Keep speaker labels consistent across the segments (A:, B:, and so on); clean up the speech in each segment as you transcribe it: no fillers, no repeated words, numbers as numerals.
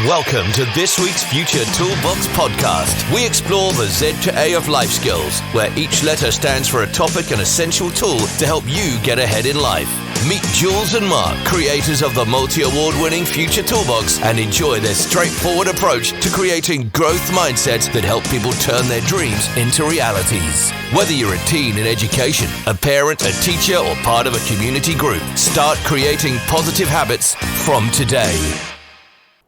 A: Welcome to this week's Future Toolbox podcast. We explore the Z to A of life skills, where each letter stands for a topic and essential tool to help you get ahead in life. Meet Jules and Mark, creators of the multi-award-winning Future Toolbox, and enjoy their straightforward approach to creating growth mindsets that help people turn their dreams into realities. Whether you're a teen in education, a parent, a teacher, or part of a community group, start creating positive habits from today.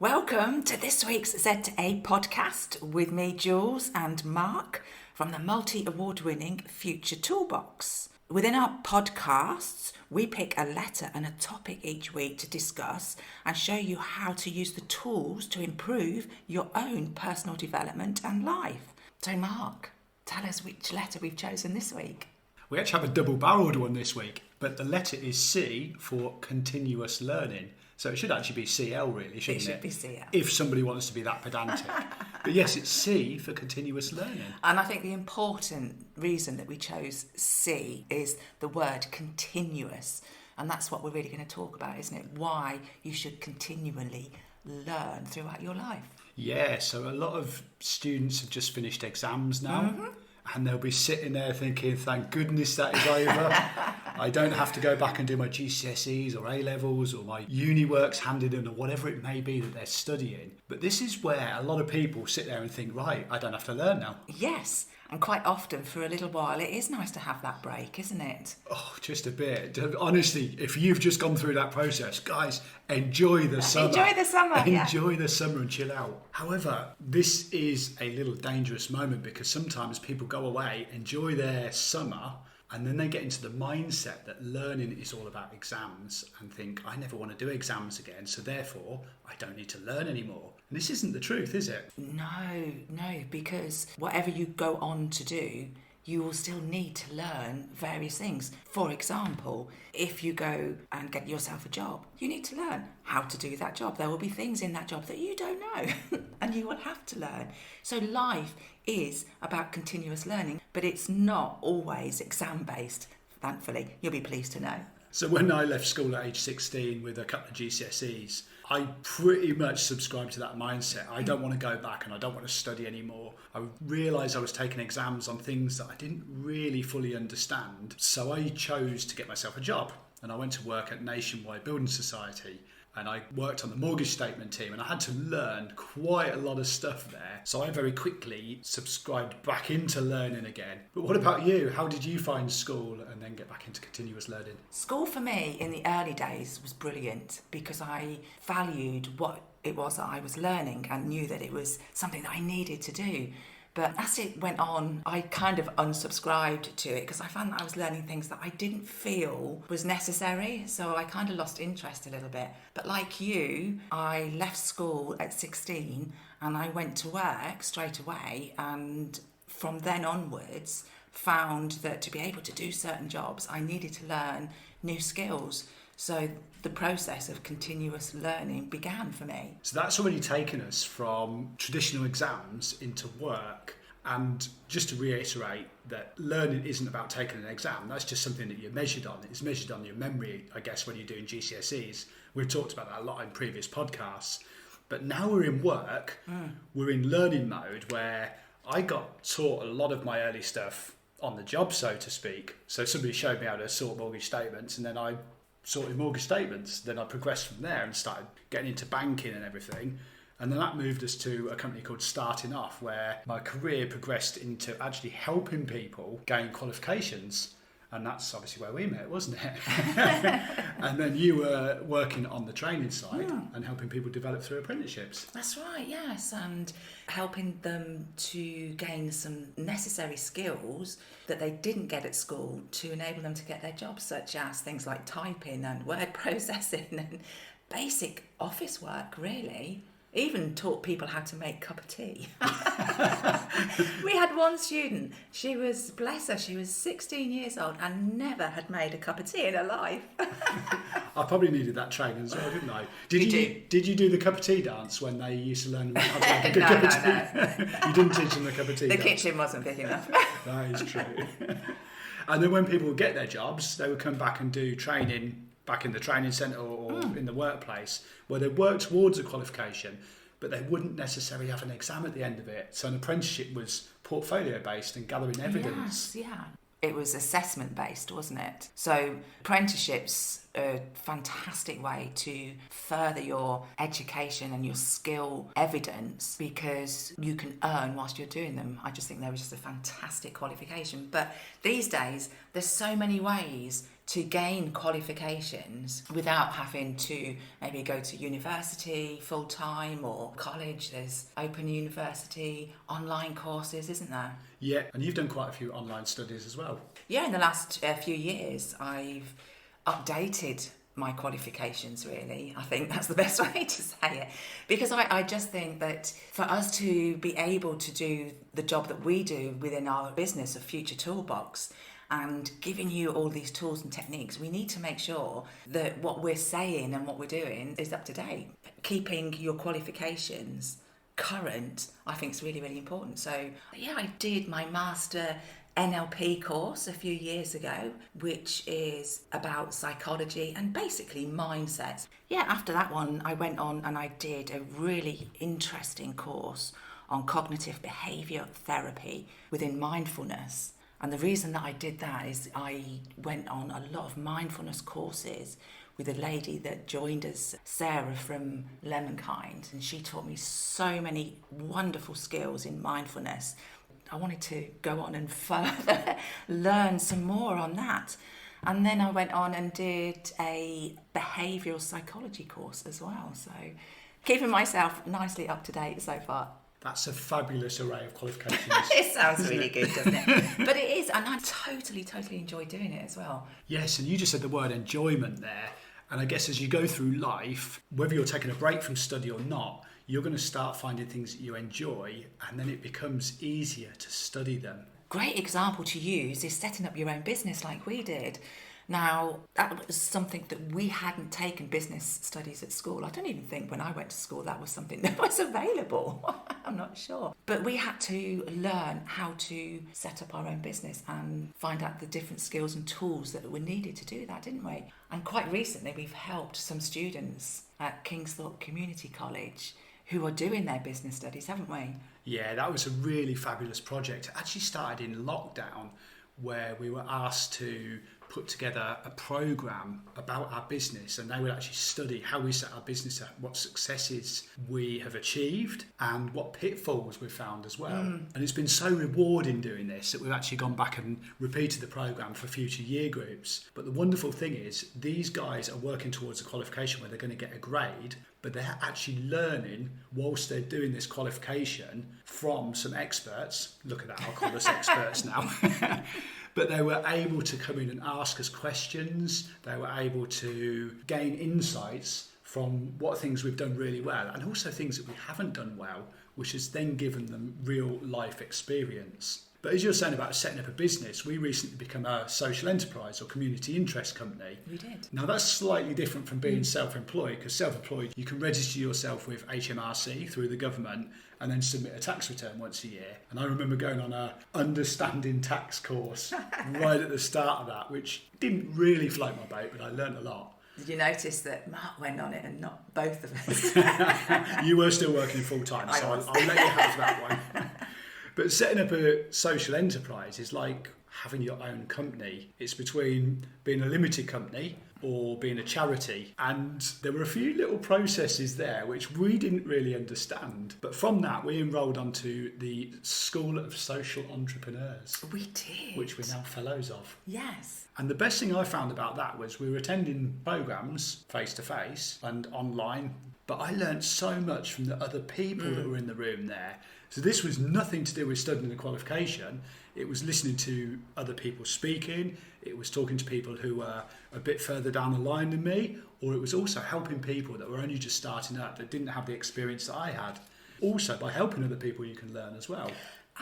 B: Welcome to this week's Z to A podcast with me, Jules and Mark, from the multi-award-winning Future Toolbox. Within our podcasts, we pick a letter and a topic each week to discuss and show you how to use the tools to improve your own personal development and life. So Mark, tell us which letter we've chosen this week.
C: We actually have a double-barreled one this week, but the letter is C for continuous learning. So it should actually be CL really, shouldn't it?
B: It should be CL.
C: If somebody wants to be that pedantic. But yes, it's C for continuous learning.
B: And I think the important reason that we chose C is the word continuous. And that's what we're really going to talk about, isn't it? Why you should continually learn throughout your life.
C: Yeah, so a lot of students have just finished exams now.
B: Mm-hmm.
C: And they'll be sitting there thinking, thank goodness that is over. I don't have to go back and do my GCSEs or A-levels or my uni works handed in or whatever it may be that they're studying. But this is where a lot of people sit there and think, right, I don't have to learn now.
B: Yes, and quite often for a little while it is nice to have that break, isn't it?
C: Oh, just a bit. Honestly, if you've just gone through that process, guys, enjoy the summer.
B: Enjoy the summer,
C: Enjoy the summer and chill out. However, this is a little dangerous moment because sometimes people go away, enjoy their summer, and then they get into the mindset that learning is all about exams and think, I never want to do exams again, so therefore I don't need to learn anymore. And this isn't the truth, is it?
B: No, because whatever you go on to do, you will still need to learn various things. For example, if you go and get yourself a job, you need to learn how to do that job. There will be things in that job that you don't know and you will have to learn. So life is about continuous learning, but it's not always exam-based, thankfully. You'll be pleased to know.
C: So when I left school at age 16 with a couple of GCSEs, I pretty much subscribed to that mindset. I don't want to go back and I don't want to study anymore. I realised I was taking exams on things that I didn't really fully understand. So I chose to get myself a job. And I went to work at Nationwide Building Society. And I worked on the mortgage statement team and I had to learn quite a lot of stuff there. So I very quickly subscribed back into learning again. But what about you? How did you find school and then get back into continuous learning?
B: School for me in the early days was brilliant because I valued what it was that I was learning and knew that it was something that I needed to do. But as it went on, I kind of unsubscribed to it because I found that I was learning things that I didn't feel was necessary. So I kind of lost interest a little bit. But like you, I left school at 16 and I went to work straight away. And from then onwards, found that to be able to do certain jobs, I needed to learn new skills. So the process of continuous learning began for me.
C: So that's already taken us from traditional exams into work. And just to reiterate that learning isn't about taking an exam. That's just something that you're measured on. It's measured on your memory, I guess, when you're doing GCSEs. We've talked about that a lot in previous podcasts. But now we're in work, we're in learning mode where I got taught a lot of my early stuff on the job, so to speak. So somebody showed me how to sort mortgage statements and then I sorted mortgage statements. Then I progressed from there and started getting into banking and everything. And then that moved us to a company called Starting Off, where my career progressed into actually helping people gain qualifications. And that's obviously where we met, wasn't it? And then you were working on the training side and helping people develop through apprenticeships.
B: That's right, yes, and helping them to gain some necessary skills that they didn't get at school to enable them to get their jobs, such as things like typing and word processing and basic office work, really. Even taught people how to make a cup of tea. We had one student, she was, bless her, she was 16 years old and never had made a cup of tea in her life.
C: I probably needed that training as well, didn't I? Did you do the cup of tea dance when they used to learn how to make a good cup of tea? No. You didn't teach them the cup of tea
B: The
C: dance?
B: kitchen wasn't big enough.
C: That is true. And then when people would get their jobs, they would come back and do training back in the training centre or in the workplace where they work towards a qualification. but they wouldn't necessarily have an exam at the end of it. So an apprenticeship was portfolio based and gathering evidence.
B: Yes, yeah. It was assessment based, wasn't it? So apprenticeships are a fantastic way to further your education and your skill evidence, because you can earn whilst you're doing them. I just think they were just a fantastic qualification. But these days, there's so many ways to gain qualifications without having to maybe go to university full-time or college. There's open university, online courses, isn't there?
C: Yeah, and you've done quite a few online studies as well.
B: Yeah, in the last few years, I've updated my qualifications, really. I think that's the best way to say it. Because I just think that for us to be able to do the job that we do within our business of Future Toolbox, and giving you all these tools and techniques, we need to make sure that what we're saying and what we're doing is up to date. Keeping your qualifications current, I think, is really, really important. So, yeah, I did my master NLP course a few years ago, which is about psychology and basically mindsets. Yeah, after that one, I went on and I did a really interesting course on cognitive behaviour therapy within mindfulness. And the reason that I did that is I went on a lot of mindfulness courses with a lady that joined us, Sarah from Lemonkind, and she taught me so many wonderful skills in mindfulness. I wanted to go on and further learn some more on that. And then I went on and did a behavioural psychology course as well. So keeping myself nicely up to date so far.
C: That's a fabulous array of qualifications.
B: It sounds really good, doesn't it? But it is, and I totally enjoy doing it as well.
C: Yes, and you just said the word enjoyment there. And I guess as you go through life, whether you're taking a break from study or not, you're going to start finding things that you enjoy, and then it becomes easier to study them.
B: Great example to use is setting up your own business like we did. Now, that was something that we hadn't taken business studies at school. I don't even think when I went to school that was something that was available. I'm not sure. But we had to learn how to set up our own business and find out the different skills and tools that were needed to do that, didn't we? And quite recently, we've helped some students at Kingsthorpe Community College who are doing their business studies, haven't we?
C: Yeah, that was a really fabulous project. It actually started in lockdown, where we were asked to put together a programme about our business, and they would actually study how we set our business up, what successes we have achieved and what pitfalls we've found as well. And it's been so rewarding doing this that we've actually gone back and repeated the programme for future year groups. But the wonderful thing is these guys are working towards a qualification where they're going to get a grade, but they're actually learning whilst they're doing this qualification from some experts. Look at that, I'll call us experts now. But they were able to come in and ask us questions. They were able to gain insights from what things we've done really well and also things that we haven't done well, which has then given them real life experience. But as you're saying about setting up a business, we recently become a social enterprise or community interest company.
B: We did.
C: Now that's slightly different from being self-employed, because self-employed, you can register yourself with HMRC through the government and then submit a tax return once a year. And I remember going on a understanding tax course right at the start of that, which didn't really float my boat, but I learned a lot.
B: Did you notice that Mark went on it and not both of us?
C: You were still working full-time, so I'll let you have that one. But setting up a social enterprise is like having your own company. It's between being a limited company or being a charity. And there were a few little processes there which we didn't really understand. But from that, we enrolled onto the School of Social Entrepreneurs.
B: We did.
C: Which we're now fellows of.
B: Yes.
C: And the best thing I found about that was we were attending programmes face-to-face and online, but I learnt so much from the other people that were in the room there. So this was nothing to do with studying the qualification. It was listening to other people speaking. It was talking to people who were a bit further down the line than me, or it was also helping people that were only just starting up, that didn't have the experience that I had. Also, by helping other people, you can learn as well.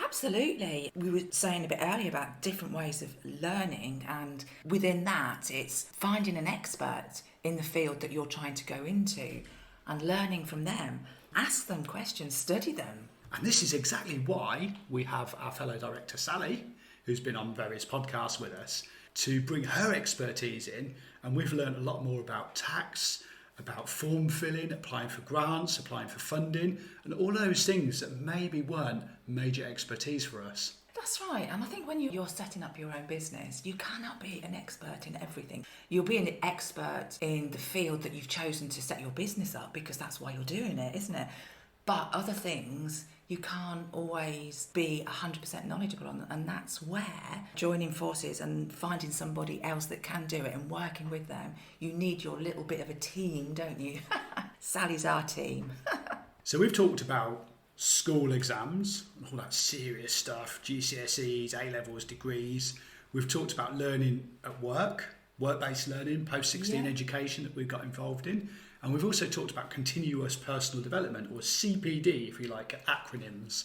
B: Absolutely. We were saying a bit earlier about different ways of learning, and within that, it's finding an expert in the field that you're trying to go into and learning from them. Ask them questions, study them.
C: And this is exactly why we have our fellow director, Sally, who's been on various podcasts with us, to bring her expertise in. And we've learned a lot more about tax, about form filling, applying for grants, applying for funding, and all those things that maybe weren't major expertise for us.
B: That's right. And I think when you're setting up your own business, you cannot be an expert in everything. You'll be an expert in the field that you've chosen to set your business up, because that's why you're doing it, isn't it? But other things, you can't always be 100% knowledgeable on, and that's where joining forces and finding somebody else that can do it and working with them, you need your little bit of a team, don't you? Sally's our team.
C: So we've talked about school exams, all that serious stuff, GCSEs, A-levels, degrees. We've talked about learning at work, work-based learning, post-16 education that we've got involved in. And we've also talked about continuous personal development, or CPD, if you like, acronyms.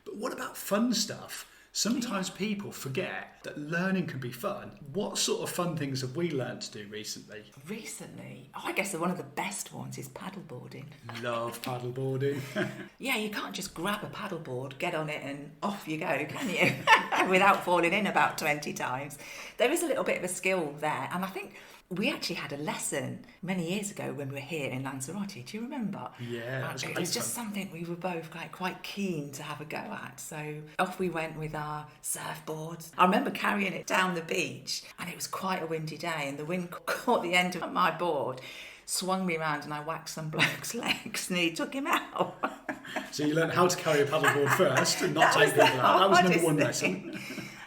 C: But what about fun stuff? Sometimes people forget that learning can be fun. What sort of fun things have we learned to do recently?
B: I guess one of the best ones is paddleboarding.
C: Love paddleboarding.
B: Yeah, you can't just grab a paddleboard, get on it and off you go, can you? Without falling in about 20 times. There is a little bit of a skill there, and I think we actually had a lesson many years ago when we were here in Lanzarote. Do you remember?
C: Yeah,
B: it was just something we were both quite keen to have a go at. So off we went with our surfboards. I remember carrying it down the beach, and it was quite a windy day, and the wind caught the end of my board, swung me around, and I whacked some bloke's legs, and he took him out.
C: So you learned how to carry a paddleboard first and not take people out. That was number one lesson.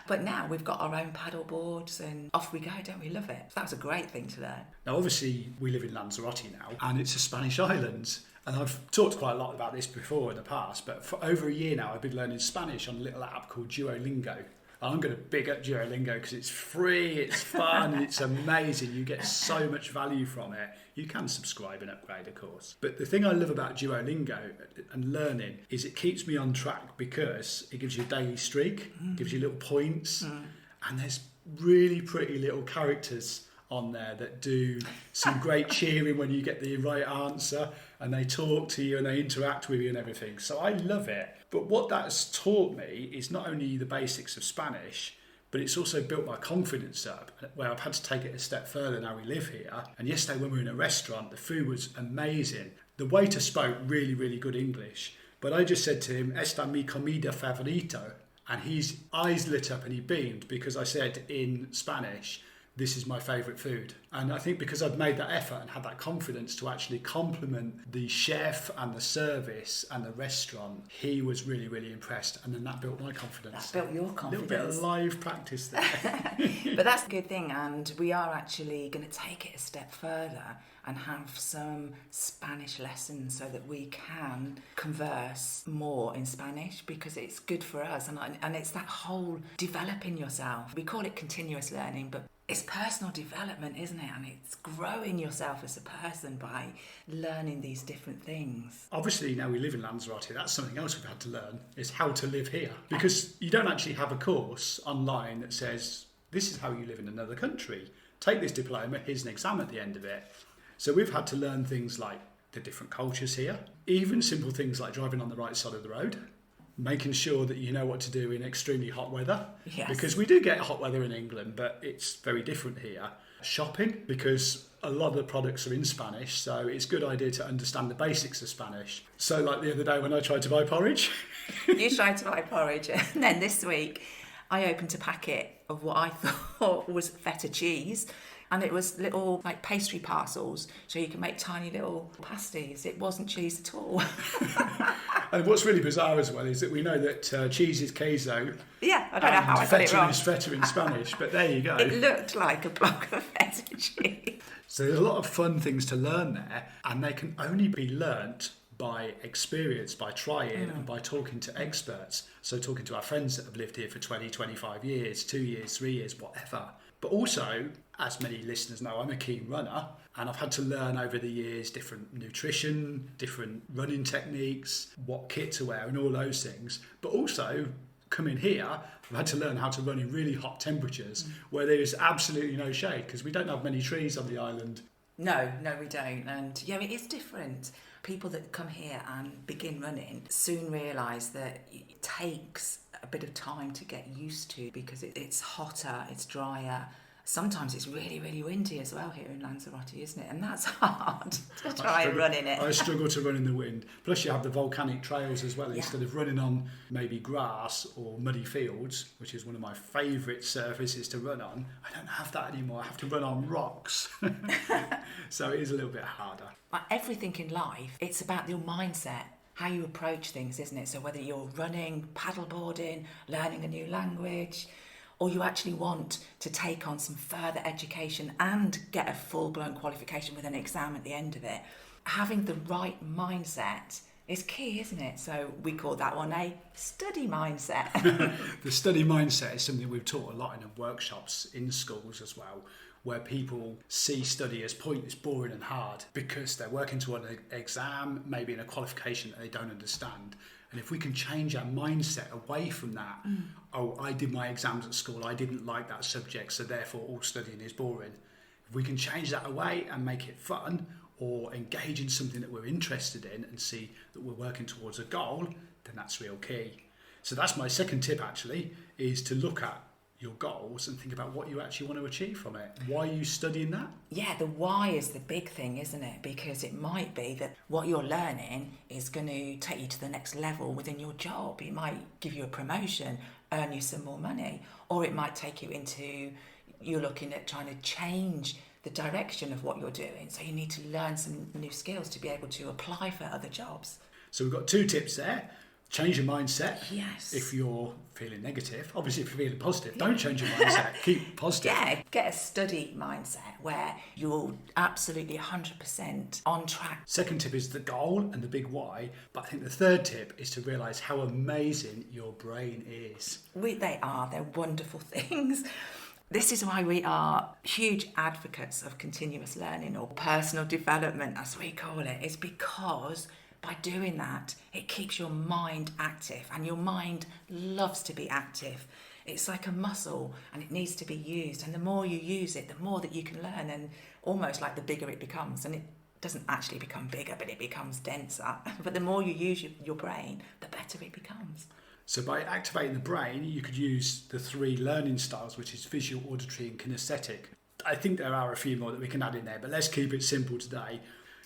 B: But now we've got our own paddle boards and off we go, don't we? Love it. That was a great thing to learn.
C: Now, obviously, we live in Lanzarote now, and it's a Spanish island. And I've talked quite a lot about this before in the past, but for over a year now, I've been learning Spanish on a little app called Duolingo. And I'm going to big up Duolingo because it's free, it's fun, it's amazing. You get so much value from it. You can subscribe and upgrade, of course. But the thing I love about Duolingo and learning is it keeps me on track because it gives you a daily streak, gives you little points, and there's really pretty little characters on there that do some great cheering when you get the right answer, and they talk to you and they interact with you and everything. So I love it. But what that's taught me is not only the basics of Spanish, but it's also built my confidence up, where I've had to take it a step further now we live here. And yesterday when we were in a restaurant, the food was amazing. The waiter spoke really, really good English, but I just said to him, "Esta mi comida favorito," and his eyes lit up and he beamed because I said in Spanish, "This is my favourite food." And I think because I'd made that effort and had that confidence to actually compliment the chef and the service and the restaurant, he was really, really impressed. And then that built my confidence.
B: That built your confidence.
C: A little bit of live practice there.
B: But that's a good thing. And we are actually going to take it a step further and have some Spanish lessons so that we can converse more in Spanish, because it's good for us. And it's that whole developing yourself. We call it continuous learning, but it's personal development, isn't it? And it's growing yourself as a person by learning these different things.
C: Obviously, now we live in Lanzarote, that's something else we've had to learn, is how to live here. Because you don't actually have a course online that says, this is how you live in another country. Take this diploma, here's an exam at the end of it. So we've had to learn things like the different cultures here, even simple things like driving on the right side of the road, making sure that you know what to do in extremely hot weather.
B: Yes.
C: Because we do get hot weather in England, but it's very different here. Shopping, because a lot of the products are in Spanish, so it's a good idea to understand the basics of Spanish. So like the other day when I tried to buy porridge.
B: You tried to buy porridge, and then this week I opened a packet of what I thought was feta cheese, and it was little like pastry parcels, so you can make tiny little pasties. It wasn't cheese at all.
C: And what's really bizarre as well is that we know that cheese is queso.
B: Yeah, I don't know how I got it
C: feta
B: wrong.
C: is feta in Spanish, but there you go.
B: It looked like a block of feta cheese.
C: So there's a lot of fun things to learn there, and they can only be learnt by experience, by trying and by talking to experts. So talking to our friends that have lived here for 20, 25 years, 2 years, 3 years, whatever. But also, as many listeners know, I'm a keen runner, and I've had to learn over the years different nutrition, different running techniques, what kit to wear and all those things. But also, coming here, I've had to learn how to run in really hot temperatures where there is absolutely no shade, because we don't have many trees on the island.
B: No, we don't. And yeah, it is different. People that come here and begin running soon realise that it takes a bit of time to get used to, because it's hotter, it's drier, sometimes it's really, really windy as well here in Lanzarote, isn't it? And that's hard to try and run in it.
C: I struggle to run in the wind. Plus you have the volcanic trails as well. Instead of running on maybe grass or muddy fields, which is one of my favourite surfaces to run on, I don't have that anymore. I have to run on rocks. So it is a little bit harder.
B: Like everything in life, it's about your mindset, how you approach things, isn't it? So whether you're running, paddleboarding, learning a new language, or you actually want to take on some further education and get a full-blown qualification with an exam at the end of it, having the right mindset is key, isn't it? So we call that one a study mindset.
C: The study mindset is something we've taught a lot in the workshops in schools as well, where people see study as pointless, boring and hard because they're working toward an exam, maybe in a qualification that they don't understand. And if we can change our mindset away from that, oh, I did my exams at school, I didn't like that subject, so therefore all studying is boring. If we can change that away and make it fun, or engage in something that we're interested in and see that we're working towards a goal, then that's real key. So that's my second tip actually, is to look at your goals and think about what you actually want to achieve from it. Why are you studying that?
B: Yeah, the why is the big thing, isn't it? Because it might be that what you're learning is going to take you to the next level within your job. It might give you a promotion, earn you some more money, or it might take you into, you're looking at trying to change the direction of what you're doing. So you need to learn some new skills to be able to apply for other jobs.
C: So we've got 2 tips there. Change your mindset.
B: Yes.
C: If you're feeling negative. Obviously, if you're feeling positive, don't change your mindset. Keep positive.
B: Yeah, get a study mindset where you're absolutely 100% on track.
C: Second tip is the goal and the big why. But I think the third tip is to realise how amazing your brain is.
B: They're wonderful things. This is why we are huge advocates of continuous learning, or personal development as we call it. It's because by doing that, it keeps your mind active, and your mind loves to be active. It's like a muscle and it needs to be used. And the more you use it, the more that you can learn, and almost like the bigger it becomes. And it doesn't actually become bigger, but it becomes denser. But the more you use your brain, the better it becomes.
C: So by activating the brain, you could use the 3 learning styles, which is visual, auditory and kinesthetic. I think there are a few more that we can add in there, but let's keep it simple today.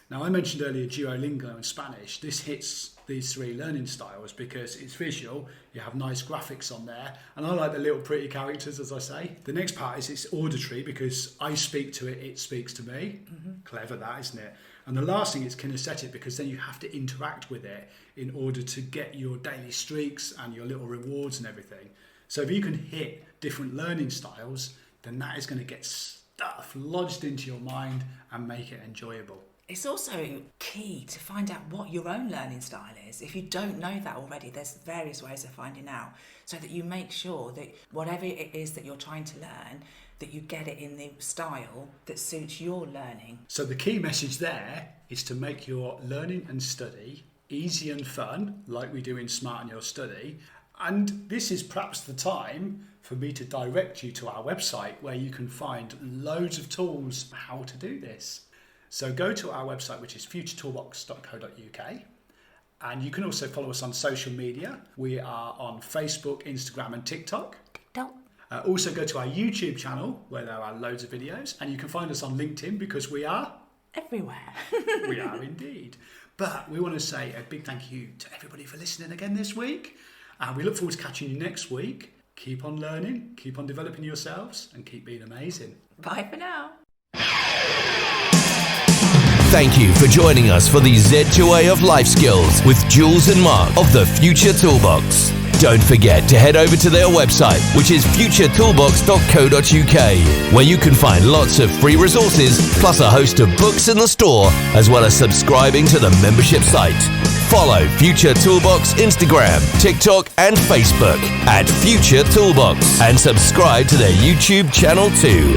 C: Now, I mentioned earlier Duolingo and Spanish. This hits these 3 learning styles because it's visual, you have nice graphics on there, and I like the little pretty characters, as I say. The next part is it's auditory because I speak to it, it speaks to me. Clever that, isn't it? And the last thing is kinesthetic because then you have to interact with it in order to get your daily streaks and your little rewards and everything. So if you can hit different learning styles, then that is going to get stuff lodged into your mind and make it enjoyable.
B: It's also key to find out what your own learning style is. If you don't know that already, there's various ways of finding out, so that you make sure that whatever it is that you're trying to learn, that you get it in the style that suits your learning.
C: So the key message there is to make your learning and study easy and fun, like we do in Smart in Your Study. And this is perhaps the time for me to direct you to our website, where you can find loads of tools for how to do this. So go to our website, which is futuretoolbox.co.uk, and you can also follow us on social media. We are on Facebook, Instagram and TikTok. Also go to our YouTube channel, where there are loads of videos, and you can find us on LinkedIn because we are
B: everywhere.
C: We are indeed. But we want to say a big thank you to everybody for listening again this week, and we look forward to catching you next week. Keep on learning, keep on developing yourselves, and keep being amazing.
B: Bye for now.
A: Thank you for joining us for the Z2A of Life Skills with Jules and Mark of the Future Toolbox. Don't forget to head over to their website, which is futuretoolbox.co.uk, where you can find lots of free resources, plus a host of books in the store, as well as subscribing to the membership site. Follow Future Toolbox Instagram, TikTok and Facebook at Future Toolbox, and subscribe to their YouTube channel too.